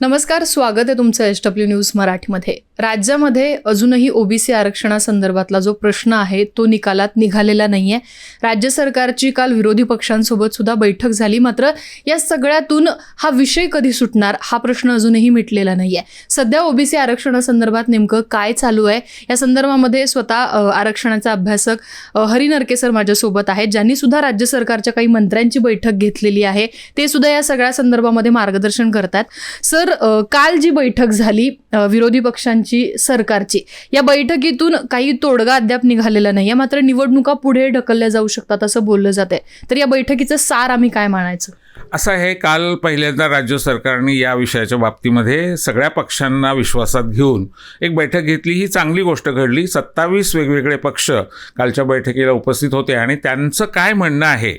नमस्कार, स्वागत आहे तुमचं एचडब्ल्यू न्यूज मराठीमध्ये. राज्यामध्ये अजूनही ओबीसी आरक्षणासंदर्भातला जो प्रश्न आहे तो निकालात निघालेला नाहीये. राज्य सरकारची काल विरोधी पक्षांसोबत सुद्धा बैठक झाली, मात्र या सगळ्यातून हा विषय कधी सुटणार हा प्रश्न अजूनही मिटलेला नाहीये. सध्या ओबीसी आरक्षणासंदर्भात नेमकं काय चालू आहे या संदर्भामध्ये स्वतः आरक्षणाचा अभ्यासक हरी नरके माझ्यासोबत आहेत, ज्यांनी सुद्धा राज्य सरकारच्या काही मंत्र्यांची बैठक घेतलेली आहे. ते सुद्धा या सगळ्या संदर्भामध्ये मार्गदर्शन करतात. सर, काल जी बैठक झाली विरोधी पक्षांची सरकारची, या बैठकीतून काही तोडगा अद्याप निघालेला नाहीये, मात्र निवडणुका पुढे ढकलल्या जाऊ शकतात असं बोललं जातंय. तर या बैठकीचं सार आम्ही काय मानायचं? असं आहे, काल पहिल्यांदा राज्य सरकारने या विषयाच्या बाबतीमध्ये सगळ्या पक्षांना विश्वासात घेऊन एक बैठक घेतली. ही चांगली गोष्ट घडली. 27 वेगवेगळे पक्ष कालच्या बैठकीला उपस्थित होते आणि त्यांचं काय म्हणणं आहे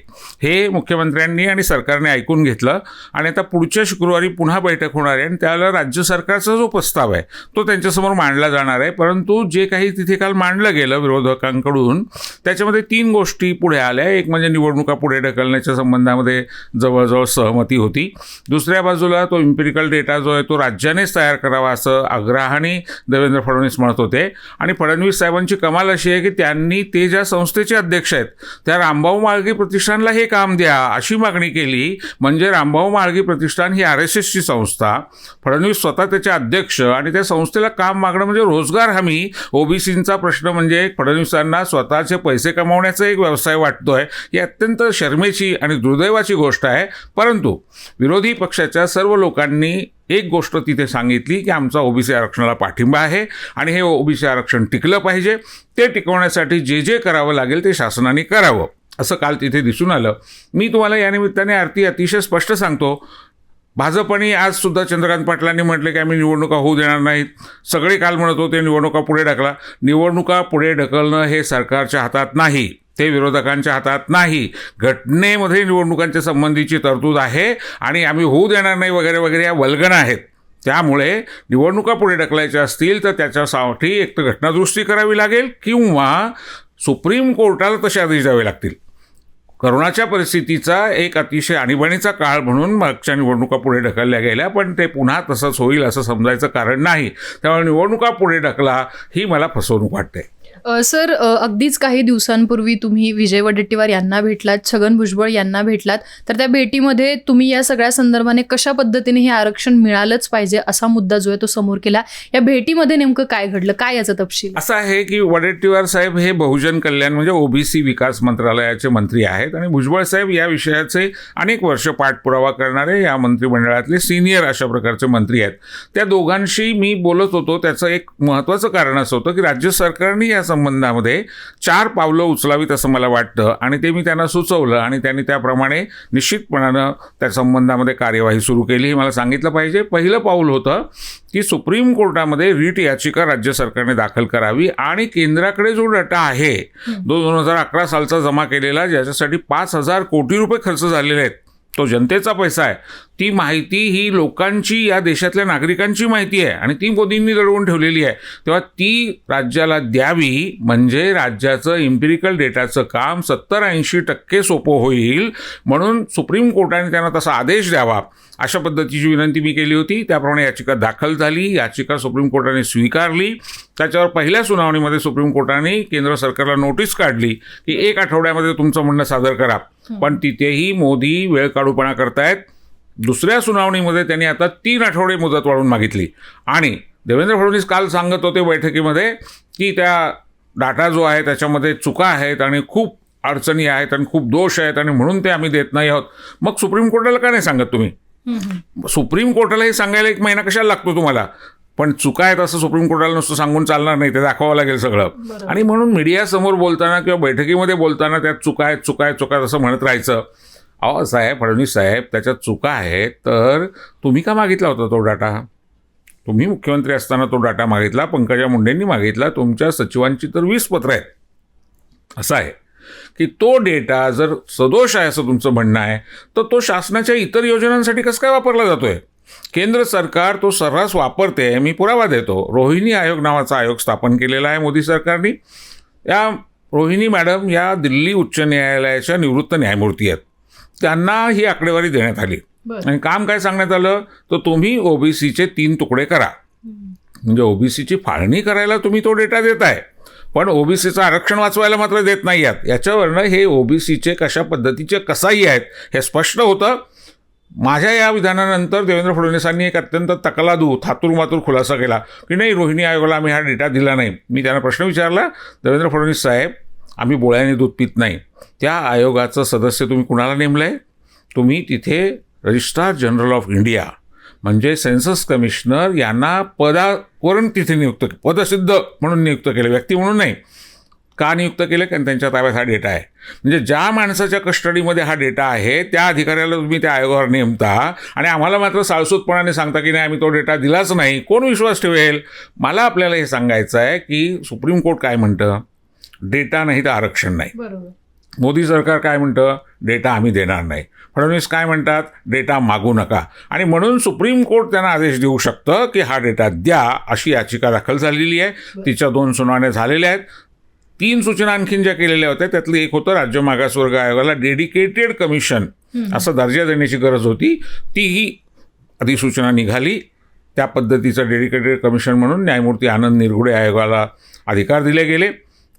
हे मुख्यमंत्र्यांनी आणि सरकारने ऐकून घेतलं. आणि आता पुढच्या शुक्रवारी पुन्हा बैठक होणार आहे आणि त्याला राज्य सरकारचा जो प्रस्ताव आहे तो त्यांच्यासमोर मांडला जाणार आहे. परंतु जे काही तिथे काल मांडलं गेलं विरोधकांकडून, त्याच्यामध्ये 3 गोष्टी पुढे आल्या. एक म्हणजे निवडणुका पुढे ढकलण्याच्या संबंधामध्ये जवळजवळ सहमती होती. दुसऱ्या बाजूला तो इम्पिरिकल डेटा जो आहे तो राज्यानेच तयार करावा असं आग्रहाने देवेंद्र फडणवीस म्हणत होते. आणि फडणवीस साहेबांची कमाल अशी आहे की त्यांनी ते ज्या संस्थेचे अध्यक्ष आहेत त्या रामभाऊ म्हाळगी प्रतिष्ठानला हे काम द्या अशी मागणी केली. म्हणजे रामभाऊ म्हाळगी प्रतिष्ठान ही RSSची संस्था, फडणवीस स्वतः त्याचे अध्यक्ष आणि त्या संस्थेला काम मागणं म्हणजे रोजगार हमी. ओबीसींचा प्रश्न म्हणजे फडणवीसांना स्वतःचे पैसे कमावण्याचा एक व्यवसाय वाटतोय. ही अत्यंत शर्मेची आणि दुर्दैवाची गोष्ट आहे. परंतु विरोधी पक्षाच्या सर्व लोकांनी एक गोष्ट तिथे सांगितली की आमचा ओबीसी आरक्षणाला पाठिंबा आहे आणि हे ओबीसी आरक्षण टिकलं पाहिजे. ते टिकवण्यासाठी जे जे करावं लागेल ते शासनाने करावं असं काल तिथे दिसून आलं. मी तुम्हाला या निमित्ताने अतिशय स्पष्ट सांगतो, भाजपने आजसुद्धा चंद्रकांत पाटलांनी म्हटले की आम्ही निवडणुका होऊ देणार नाहीत. सगळे काल म्हणत होते निवडणुका पुढे ढकला. निवडणुका पुढे ढकलणं हे सरकारच्या हातात नाही, ते विरोधकांच्या हातात नाही. घटनेमध्ये निवडणुकांच्या संबंधीची तरतूद आहे आणि आम्ही होऊ देणार नाही वगैरे वगैरे या वल्गना आहेत. त्यामुळे निवडणुका पुढे ढकलायच्या असतील तर त्याच्यासाठी एक तर घटनादुरुस्ती करावी लागेल किंवा सुप्रीम कोर्टाला तसे आदेश द्यावे लागतील. करोनाच्या परिस्थितीचा एक अतिशय आणीबाणीचा काळ म्हणून मागच्या निवडणुका पुढे ढकलल्या गेल्या, पण ते पुन्हा तसंच होईल असं समजायचं कारण नाही. त्यामुळे निवडणुका पुढे ढकला ही मला फसवणूक वाटते. सर, अगदीच काही दिवसांपूर्वी तुम्ही विजय वडेट्टीवार यांना भेटलात, छगन भुजबळ यांना भेटलात. तर त्या भेटीमध्ये तुम्ही या सगळ्या संदर्भाने कशा पद्धतीने हे आरक्षण मिळालंच पाहिजे असा मुद्दा जो आहे तो समोर केला. या भेटीमध्ये नेमकं काय घडलं, काय याचा तपशील? असं आहे की वडेट्टीवार साहेब हे बहुजन कल्याण म्हणजे ओबीसी विकास मंत्रालयाचे मंत्री आहेत आणि भुजबळ साहेब या विषयाचे अनेक वर्ष पाठपुरावा करणारे या मंत्रिमंडळातले सिनियर अशा प्रकारचे मंत्री आहेत. त्या दोघांशी मी बोलत होतो. त्याचं एक महत्त्वाचं कारण असं होतं की राज्य सरकारने या संबंधामध्ये 4 पावलं उचलावीत असं मला वाटतं आणि ते मी त्यांना सुचवलं आणि त्यांनी त्याप्रमाणे निश्चितपणानं त्या संबंधामध्ये कार्यवाही सुरू केली हे मला सांगितलं पाहिजे. पहिलं पाऊल होतं की सुप्रीम कोर्टामध्ये रीट याचिका राज्य सरकारने दाखल करावी आणि केंद्राकडे जो डाटा आहे 2011 सालचा जमा केलेला, ज्याच्यासाठी 5,000 कोटी रुपये खर्च झालेले आहेत, तो जनतेचा पैसा आहे. ती माहिती ही लोकांची, या देशातल्या नागरिकांची माहिती आहे आणि ती मोदींनी दडवून ठेवलेली आहे. तेव्हा ती राज्याला द्यावी म्हणजे राज्याचं इम्पिरिकल डेटाचं काम 70-80% सोपं होईल. म्हणून सुप्रीम कोर्टाने त्यांना तसा आदेश द्यावा अशा पद्धतीची विनंती मी केली होती. त्याप्रमाणे याचिका दाखल झाली. याचिका सुप्रीम कोर्टाने स्वीकारली. त्याच्यावर पहिल्या सुनावणीमध्ये सुप्रीम कोर्टाने केंद्र सरकारला नोटीस काढली की 1 आठवड्यामध्ये तुमचं म्हणणं सादर करा. पण तिथेही मोदी वेळ काढूपणा करतायत. दुसऱ्या सुनावणीमध्ये त्यांनी आता 3 आठवडे मुदत वाढवून मागितली आणि देवेंद्र फडणवीस काल सांगत होते बैठकीमध्ये की त्या डाटा जो आहे त्याच्यामध्ये चुका आहेत आणि खूप अडचणी आहेत आणि खूप दोष आहेत आणि म्हणून ते आम्ही देत नाही आहोत. मग सुप्रीम कोर्टाला का नाही सांगत तुम्ही? सुप्रीम कोर्टाला हे सांगायला 1 महिना कशाला लागतो तुम्हाला? पण चुका आहेत असं सुप्रीम कोर्टाला नुसतं सांगून चालणार नाही, ते दाखवावं लागेल सगळं. आणि म्हणून मीडियासमोर बोलताना किंवा बैठकीमध्ये बोलताना त्यात चुका आहेत असं म्हणत राहायचं. अहो साहेब, फडणवीस साहेब, त्याच्यात चुका आहेत तर तुम्ही का मागितला होता तो डाटा? तुम्ही मुख्यमंत्री असताना तो डाटा मागितला, पंकजा मुंडेंनी मागितला, तुमच्या सचिवांची तर 20 पत्र आहेत. असं आहे की तो डेटा जर सदोष आहे असं तुमचं म्हणणं आहे तर तो शासनाच्या इतर योजनांसाठी कसं काय वापरला जातोय? केंद्र सरकार तो सर्रास वापरते. मी पुरावा देतो. रोहिणी आयोग नावाचा आयोग स्थापन केलेला आहे मोदी सरकारने. या रोहिणी मॅडम या दिल्ली उच्च न्यायालयाच्या निवृत्त न्यायमूर्ती आहेत. त्यांना ही आकडेवारी देण्यात आली आणि काम काय सांगण्यात आलं, तर तुम्ही ओबीसीचे 3 तुकडे करा. म्हणजे ओबीसीची फाळणी करायला तुम्ही तो डेटा देताय, पण ओबीसीचं आरक्षण वाचवायला मात्र देत नाही आहात. याच्यावरनं हे ओबीसीचे कशा पद्धतीचे कसाई आहेत हे स्पष्ट होतं. माझ्या या विधानानंतर देवेंद्र फडणवीसांनी एक अत्यंत तकलादू थातूरमातूर खुलासा केला की नाही, रोहिणी आयोगाला आम्ही हा डेटा दिला नाही. मी त्यांना प्रश्न विचारला, देवेंद्र फडणवीस साहेब, आम्ही बोळ्याने दूध पित नाही. त्या आयोगाचं सदस्य तुम्ही कुणाला नेमलं आहे? तुम्ही तिथे रजिस्ट्रार जनरल ऑफ इंडिया म्हणजे सेन्सस कमिशनर यांना पदावरून तिथे नियुक्त, पदसिद्ध म्हणून नियुक्त केलं, व्यक्ती म्हणून नाही. का नियुक्त केलं? कारण त्यांच्या ताब्यात हा डेटा आहे. म्हणजे ज्या माणसाच्या कस्टडीमध्ये हा डेटा आहे त्या अधिकाऱ्याला तुम्ही त्या आयोगावर नेमता आणि आम्हाला मात्र साळसूतपणाने सांगता की नाही, आम्ही तो डेटा दिलाच नाही. कोण विश्वास ठेवेल? मला आपल्याला हे सांगायचं आहे की सुप्रीम कोर्ट काय म्हणतं, डेटा नाही तर आरक्षण नाही. बरोबर. मोदी सरकार काय म्हणतं, डेटा आम्ही देणार नाही. फडणवीस काय म्हणतात, डेटा मागू नका. आणि म्हणून सुप्रीम कोर्ट त्यांना आदेश देऊ शकतं की हा डेटा द्या. अशी याचिका दाखल झालेली आहे. तिच्या 2 सुनावण्या झालेल्या आहेत. 3 सूचना आणखीन ज्या केलेल्या होत्या त्यातलं एक होतं, राज्य मागासवर्ग आयोगाला डेडिकेटेड कमिशन असं दर्जा देण्याची गरज होती. तीही अधिसूचना निघाली. त्या पद्धतीचं डेडिकेटेड कमिशन म्हणून न्यायमूर्ती आनंद निरगुडे आयोगाला अधिकार दिले गेले.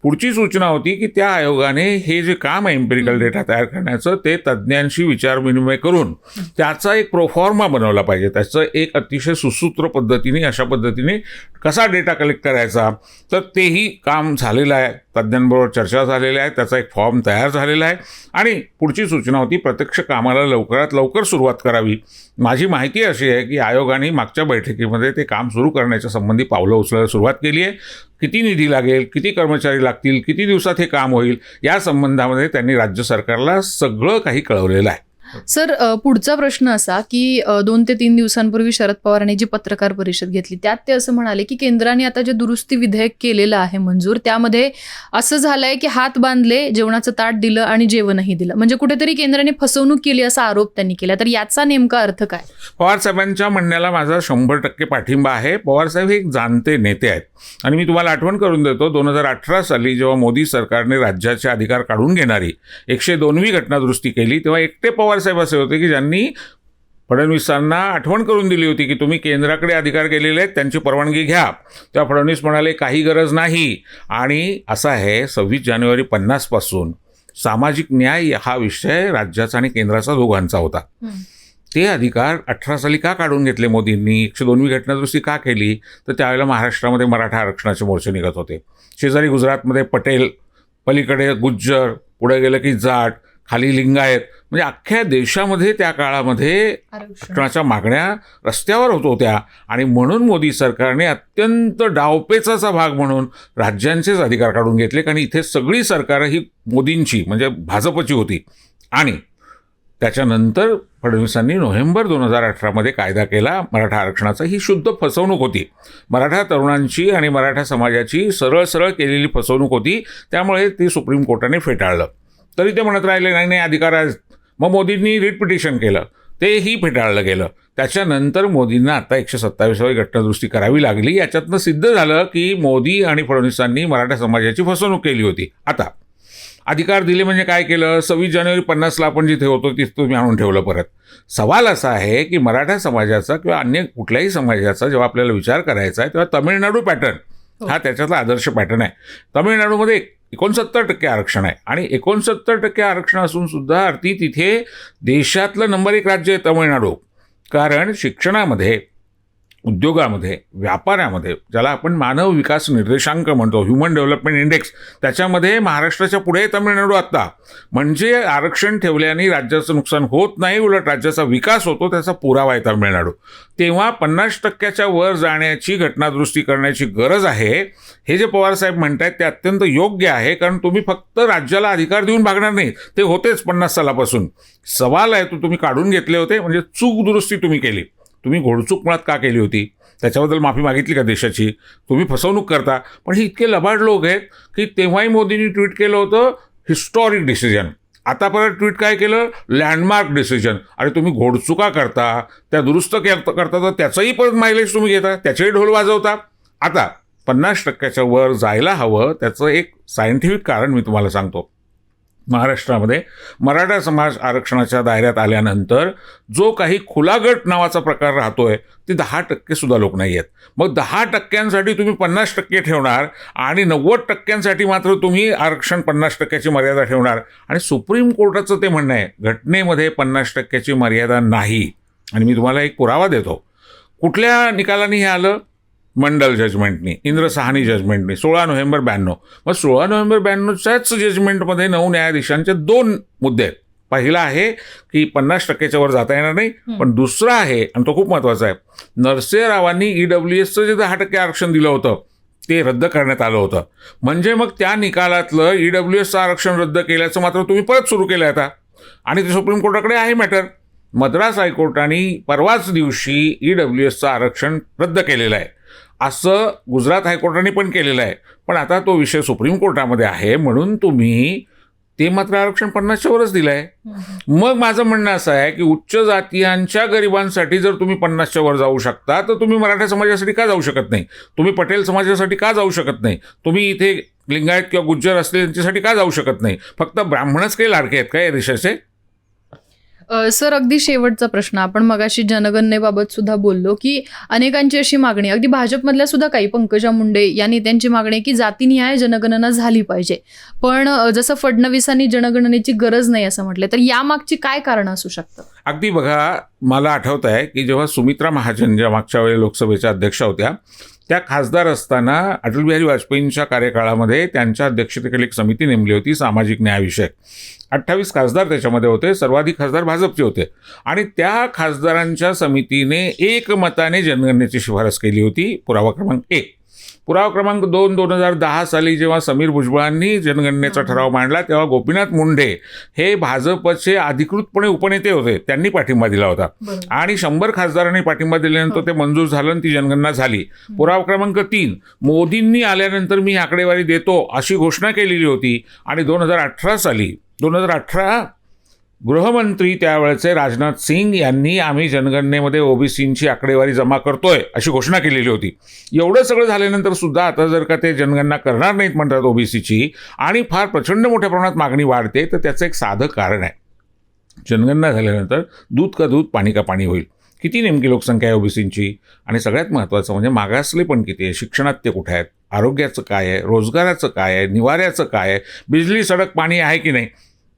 पुढची सूचना होती की त्या आयोगाने हे जे काम आहे एम्पिरिकल डेटा तयार करण्याचं, ते तज्ज्ञांशी विचारविनिमय करून त्याचा एक प्रोफॉर्मा बनवला पाहिजे. त्याचं एक अतिशय सुसूत्र पद्धतीने, अशा पद्धतीने कसा डेटा कलेक्ट करायचा, तर तेही काम झालेलं आहे. तज्ज्ञांबरोबर चर्चा झालेल्या आहे. त्याचा एक फॉर्म तयार झालेला आहे. आणि पुढची सूचना होती, प्रत्यक्ष कामाला लवकरात लवकर सुरुवात करावी. माझी माहिती अशी आहे की आयोगाने मागच्या बैठकीमध्ये ते काम सुरू करण्याच्या संबंधी पावलं उचलायला सुरुवात केली आहे. किती निधी लागेल, किती कर्मचारी लागतील, किती दिवसात हे काम होईल, या संबंधामध्ये त्यांनी राज्य सरकारला सगळं काही कळवलेलं आहे. सर, पुढचा प्रश्न असा की 2 ते 3 दिवसांपूर्वी शरद पवारांनी जी पत्रकार परिषद घेतली त्यात ते असं म्हणाले की केंद्राने आता जे दुरुस्ती विधेयक केलेलं आहे मंजूर, त्यामध्ये असं झालंय की हात बांधले, जेवणाचं ताट दिलं आणि जेवणही दिलं. म्हणजे कुठेतरी केंद्राने फसवणूक केली असा आरोप त्यांनी केला. तर याचा नेमका अर्थ काय? पवार साहेबांच्या म्हणण्याला माझा 100% पाठिंबा आहे. पवार साहेब हे एक जाणते नेते आहेत. आणि मी तुम्हाला आठवण करून देतो, 2018 साली जेव्हा मोदी सरकारने राज्याचे अधिकार काढून घेणारी 102वी घटनादुरुस्ती केली, तेव्हा एकटे पवार साहेब असे होते की ज्यांनी फडणवीसांना आठवण करून दिली होती की तुम्ही केंद्राकडे अधिकार गेलेले आहेत, त्यांची परवानगी घ्या. तेव्हा फडणवीस म्हणाले काही गरज नाही. आणि असा आहे, 26 जानेवारी 50 पासून सामाजिक न्याय हा विषय राज्याचा आणि केंद्राचा दोघांचा होता. ते अधिकार 18 साली का काढून घेतले मोदींनी, 102वी घटनादुरुस्ती का केली, तर त्यावेळेला महाराष्ट्रामध्ये मराठा आरक्षणाचे मोर्चे निघत होते. शेजारी गुजरातमध्ये पटेल, पलीकडे गुज्जर, पुढे गेलं की जाट, खाली लिंगायत, म्हणजे अख्ख्या देशामध्ये त्या काळामध्ये आरक्षणाच्या मागण्या रस्त्यावर होत होत्या. आणि म्हणून मोदी सरकारने अत्यंत डावपेचाचा भाग म्हणून राज्यांचेच अधिकार काढून घेतले. कारण इथे सगळी सरकारं ही मोदींची म्हणजे भाजपची होती. आणि त्याच्यानंतर फडणवीसांनी नोव्हेंबर 2018 कायदा केला मराठा आरक्षणाचा. ही शुद्ध फसवणूक होती. मराठा तरुणांची आणि मराठा समाजाची सरळ सरळ केलेली फसवणूक होती. त्यामुळे ती सुप्रीम कोर्टाने फेटाळलं. तरी ते म्हणत राहिले नाही नाही अधिकार आहे. मग मोदींनी रिट पिटिशन केलं, तेही फेटाळलं गेलं. त्याच्यानंतर मोदींना आता 127वी घटनादुरुस्ती करावी लागली. याच्यातनं सिद्ध झालं की मोदी आणि फडणवीसांनी मराठा समाजाची फसवणूक केली होती. आता अधिकार दिले म्हणजे काय केलं? 26 जानेवारी 50ला आपण जिथे होतो तिथे तुम्ही आणून ठेवलं परत. सवाल असा आहे की मराठा समाजाचा किंवा अन्य कुठल्याही समाजाचा जेव्हा आपल्याला विचार करायचा आहे तेव्हा तामिळनाडू पॅटर्न हा त्याच्यातला आदर्श पॅटर्न आहे. तामिळनाडूमध्ये 69% आरक्षण आहे. आणि 69% आरक्षण असून सुद्धा अर्थी तिथे देशातलं नंबर 1 राज्य आहे तामिळनाडू. कारण शिक्षणामध्ये, उद्योगामध्ये, व्यापारामध्ये, ज्याला आपण मानव विकास निर्देशांक म्हणतो, ह्युमन डेव्हलपमेंट इंडेक्स, त्याच्यामध्ये महाराष्ट्राच्या पुढे तामिळनाडू आत्ता. म्हणजे आरक्षण ठेवल्याने राज्याचं नुकसान होत नाही, उलट राज्याचा विकास होतो, त्याचा पुरावा आहे तामिळनाडू. तेव्हा 50% वर जाण्याची घटनादुरुस्ती करण्याची गरज आहे. हे जे पवारसाहेब म्हणतात ते अत्यंत योग्य आहे. कारण तुम्ही फक्त राज्याला अधिकार देऊन भागणार नाही, ते होतेच 50 सालापासून. सवाल आहे तो तुम्ही काढून घेतले होते, म्हणजे चूक दुरुस्ती तुम्ही केली. तुम्ही घोडचूक मुळात का केली होती, त्याच्याबद्दल माफी मागितली का देशाची? तुम्ही फसवणूक करता. पण हे इतके लबाड लोक आहेत की तेव्हाही मोदींनी ट्विट केलं होतं हिस्टॉरिक डिसिजन. आता परत ट्विट काय केलं? Landmark decision. अरे तुम्ही घोडचुका करता, त्या दुरुस्त करता, तर त्याचंही परत मायलेज तुम्ही घेता, त्याचेही ढोल वाजवता. आता 50% वर जायला हवं, त्याचं एक सायंटिफिक कारण मी तुम्हाला सांगतो. महाराष्ट्रामध्ये मराठा समाज आरक्षणाच्या दायऱ्यात आल्यानंतर जो काही खुला गट नावाचा प्रकार राहतोय ते 10% सुद्धा लोक नाही आहेत. मग 10% तुम्ही 50% ठेवणार आणि 90% मात्र तुम्ही आरक्षण 50% मर्यादा ठेवणार. आणि सुप्रीम कोर्टाचं ते म्हणणं आहे घटनेमध्ये 50% मर्यादा नाही. आणि मी तुम्हाला एक पुरावा देतो. कुठल्या निकालाने हे आलं? मंडल जजमेंटनी, इंद्र साहनी जजमेंटनी 16 नोव्हेंबर 92. मग 16 नोव्हेंबर 92च्याच जजमेंटमध्ये 9 न्यायाधीशांचे 2 मुद्दे आहेत. पहिला आहे की 50%च्या वर जाता येणार नाही, पण दुसरा आहे आणि तो खूप महत्त्वाचा आहे, नरसिंह रावांनी EWSचं जे 10% आरक्षण दिलं होतं ते रद्द करण्यात आलं होतं. म्हणजे मग त्या निकालातलं EWSचं आरक्षण रद्द केल्याचं मात्र तुम्ही परत सुरू केलं आता आणि ते सुप्रीम कोर्टाकडे आहे मॅटर. मद्रास हायकोर्टाने परवाच दिवशी EWSचं आरक्षण रद्द केलेलं आहे. असं गुजरात हायकोर्टाने पण केलेलं आहे. पण आता तो विषय सुप्रीम कोर्टामध्ये आहे म्हणून तुम्ही ते मात्र आरक्षण 50च्या वरच दिलं आहे. मग माझं म्हणणं असं आहे की उच्च जातीयांच्या गरिबांसाठी जर तुम्ही 50च्या वर जाऊ शकता तर तुम्ही मराठा समाजासाठी का जाऊ शकत नाही? तुम्ही पटेल समाजासाठी का जाऊ शकत नाही? तुम्ही इथे लिंगायत किंवा गुज्जर असले त्यांच्यासाठी का जाऊ शकत नाही? फक्त ब्राह्मणच काही लाडके आहेत का या देशाचे? सर, अगदी शेवटचा प्रश्न. आपण मगाशी जनगणनेबाबत सुद्धा बोललो की अनेकांची अशी मागणी, अगदी भाजपमधल्या सुद्धा काही, पंकजा मुंडे या नेत्यांची मागणी आहे की जातीनिहाय जनगणना झाली पाहिजे. पण जसं फडणवीसांनी जनगणनेची गरज नाही असं म्हटलं, तर यामागची काय कारणं असू शकतं? अगदी बघा, मला आठवत आहे की जेव्हा सुमित्रा महाजन ज्या मागच्या वेळी लोकसभेच्या अध्यक्षा होत्या त्या खासदार असताना अटल बिहारी वाजपेयींच्या कार्यकाळामध्ये त्यांच्या अध्यक्षतेखाली एक समिती नेमली होती सामाजिक न्यायविषयक. 28 खासदार त्याच्यामध्ये होते, सर्वाधिक खासदार भाजपचे होते. आणि त्या खासदारांच्या समितीने एकमताने जनगणनेची शिफारस केली होती. पुरावा क्रमांक 1. पुरावा क्रमांक 2, 2010 साली जेव्हा समीर भुजबळांनी जनगणनेचा ठराव मांडला तेव्हा गोपीनाथ मुंडे हे भाजपचे अधिकृतपणे उपनेते होते, त्यांनी पाठिंबा दिला होता. आणि 100 खासदारांनी पाठिंबा दिल्यानंतर ते मंजूर झालं आणि ती जनगणना झाली. पुरावा क्रमांक 3, मोदींनी आल्यानंतर मी आकडेवारी देतो अशी घोषणा केलेली होती. आणि 2018 साली गृहमंत्री त्यावेळेचे राजनाथ सिंग यांनी आम्ही जनगणनेमध्ये ओबीसींची आकडेवारी जमा करतोय अशी घोषणा केलेली होती. एवढं सगळं झाल्यानंतर सुद्धा आता जर का ते जनगणना करणार नाहीत म्हणतात ओबीसीची आणि फार प्रचंड मोठ्या प्रमाणात मागणी वाढते, तर त्याचं एक साधं कारण आहे. जनगणना झाल्यानंतर दूध का दूध पाणी का पाणी होईल. किती नेमकी लोकसंख्या आहे ओबीसींची आणि सगळ्यात महत्त्वाचं म्हणजे मागासले पण किती आहे, शिक्षणात ते कुठे आहेत, आरोग्याचं काय आहे, रोजगाराचं काय आहे, निवाऱ्याचं काय आहे, बिजली सडक पाणी आहे की नाही.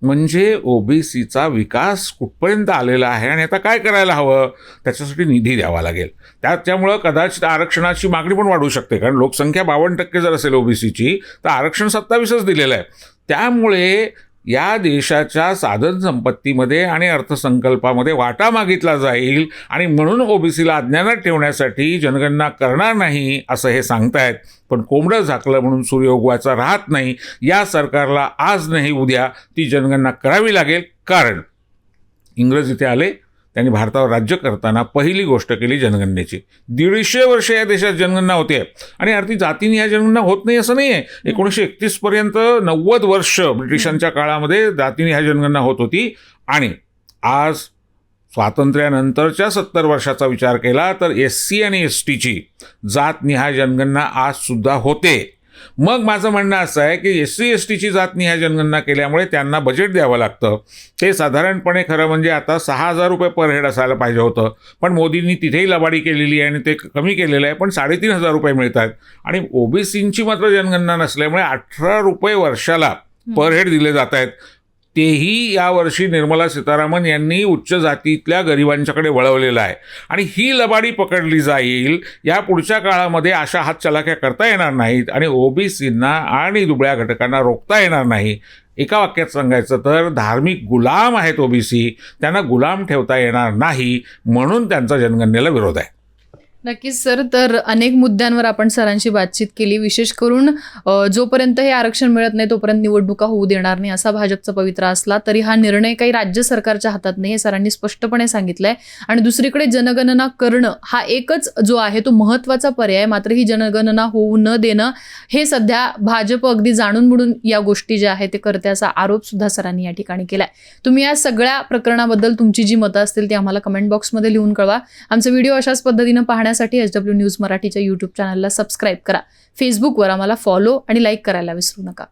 म्हणजे ओबीसीचा विकास कुठपर्यंत आलेला आहे आणि आता काय करायला हवं, त्याच्यासाठी निधी द्यावा लागेल. त्यामुळं कदाचित आरक्षणाची मागणी पण वाढू शकते, कारण लोकसंख्या 52% जर असेल ओबीसीची तर आरक्षण 27च दिलेलं आहे. त्यामुळे या देशाच्या साधन संपत्तीमध्ये आणि अर्थसंकल्पामध्ये वाटा मागितला जाईल आणि म्हणून ओबीसीला अज्ञानात ठेवण्यासाठी जनगणना करणार नाही असं हे सांगतायत. पण कोंबडं झाकलं म्हणून सूर्य उगवायचा राहत नाही. या सरकारला आज नाही उद्या ती जनगणना करावी लागेल. कारण इंग्रज इथे आले, त्यांनी भारतावर राज्य करताना पहिली गोष्ट केली जनगणनेची. 150 वर्ष या देशात जनगणना होते आणि अर्थी जातीने ह्या जनगणना होत नाही असं नाही आहे. 1931 पर्यंत 90 वर्ष ब्रिटिशांच्या काळामध्ये जातीने ह्या जनगणना होत होती. आणि आज स्वातंत्र्यानंतरच्या 70 वर्षाचा विचार केला तर SC आणि STची जातनिहाय जनगणना आजसुद्धा होते. मग माझं म्हणणं असं आहे की SC STची जातनिहाय जनगणना केल्यामुळे त्यांना बजेट द्यावं लागतं. ते साधारणपणे खरं म्हणजे आता 6,000 रुपये पर हेड असायला पाहिजे होतं, पण मोदींनी तिथेही लबाडी केलेली आहे आणि ते कमी केलेलं आहे, पण 3,500 रुपये मिळतात. आणि ओबीसींची मात्र जनगणना नसल्यामुळे 18 रुपये वर्षाला पर हेड दिले जात आहेत. तेही यावर्षी निर्मला सीतारामन यांनी उच्च जातीतल्या गरिबांच्याकडे वळवलेलं आहे. आणि ही लबाडी पकडली जाईल. या पुढच्या काळामध्ये अशा हातचलाख्या करता येणार नाहीत आणि ओबीसींना आणि दुबळ्या घटकांना रोखता येणार नाही. एका वाक्यात सांगायचं तर धार्मिक गुलाम आहेत ओबीसी, त्यांना गुलाम ठेवता येणार नाही, म्हणून त्यांचा जनगणनेला विरोध आहे. नक्कीच सर. तर अनेक मुद्द्यांवर आपण सरांशी बातचीत केली. विशेष करून जोपर्यंत हे आरक्षण मिळत नाही तोपर्यंत निवडणुका होऊ देणार नाही असा भाजपचा पवित्रा असला तरी हा निर्णय काही राज्य सरकारच्या हातात नाही हे सरांनी स्पष्टपणे सांगितलंय. आणि दुसरीकडे जनगणना करणं हा एकच जो आहे तो महत्त्वाचा पर्याय. मात्र ही जनगणना होऊ न देणं हे सध्या भाजप अगदी जाणून बुडून या गोष्टी ज्या आहेत ते करते असा आरोप सुद्धा सरांनी या ठिकाणी केलाय. तुम्ही या सगळ्या प्रकरणाबद्दल तुमची जी मतं असतील ती आम्हाला कमेंट बॉक्समध्ये लिहून कळवा. आमचे व्हिडिओ अशाच पद्धतीनं पाहण्यासाठी SW न्यूज मराठीच्या YouTube चॅनलला सबस्क्राईब करा. फेसबुकवर आम्हाला फॉलो आणि लाईक करायला विसरू नका.